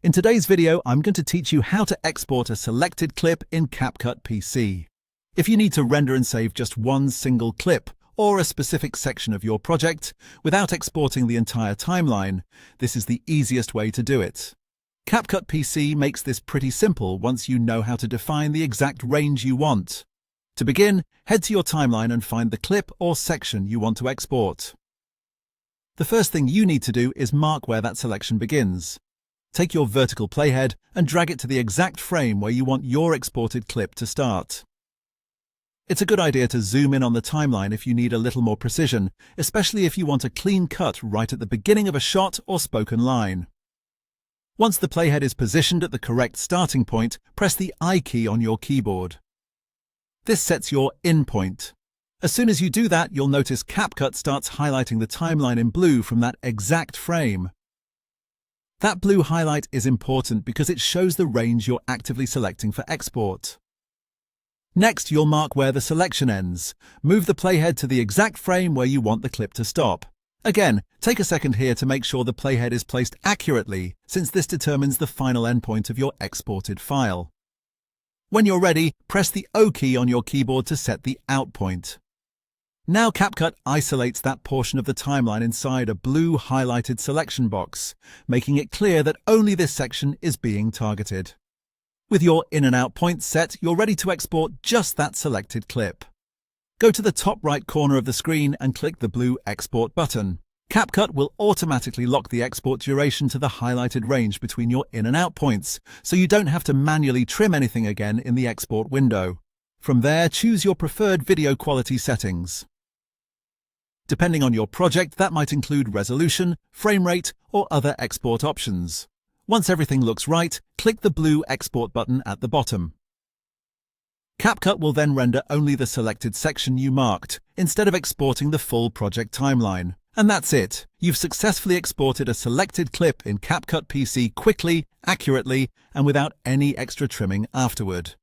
In today's video, I'm going to teach you how to export a selected clip in CapCut PC. If you need to render and save just one single clip or a specific section of your project without exporting the entire timeline, this is the easiest way to do it. CapCut PC makes this pretty simple once you know how to define the exact range you want. To begin, head to your timeline and find the clip or section you want to export. The first thing you need to do is mark where that selection begins. Take your vertical playhead and drag it to the exact frame where you want your exported clip to start. It's a good idea to zoom in on the timeline if you need a little more precision, especially if you want a clean cut right at the beginning of a shot or spoken line. Once the playhead is positioned at the correct starting point, press the I key on your keyboard. This sets your in point. As soon as you do that, you'll notice CapCut starts highlighting the timeline in blue from that exact frame. That blue highlight is important because it shows the range you're actively selecting for export. Next, you'll mark where the selection ends. Move the playhead to the exact frame where you want the clip to stop. Again, take a second here to make sure the playhead is placed accurately, since this determines the final endpoint of your exported file. When you're ready, press the O key on your keyboard to set the out point. Now CapCut isolates that portion of the timeline inside a blue highlighted selection box, making it clear that only this section is being targeted. With your in and out points set, you're ready to export just that selected clip. Go to the top right corner of the screen and click the blue Export button. CapCut will automatically lock the export duration to the highlighted range between your in and out points, so you don't have to manually trim anything again in the export window. From there, choose your preferred video quality settings. Depending on your project, that might include resolution, frame rate, or other export options. Once everything looks right, click the blue Export button at the bottom. CapCut will then render only the selected section you marked, instead of exporting the full project timeline. And that's it. You've successfully exported a selected clip in CapCut PC quickly, accurately, and without any extra trimming afterward.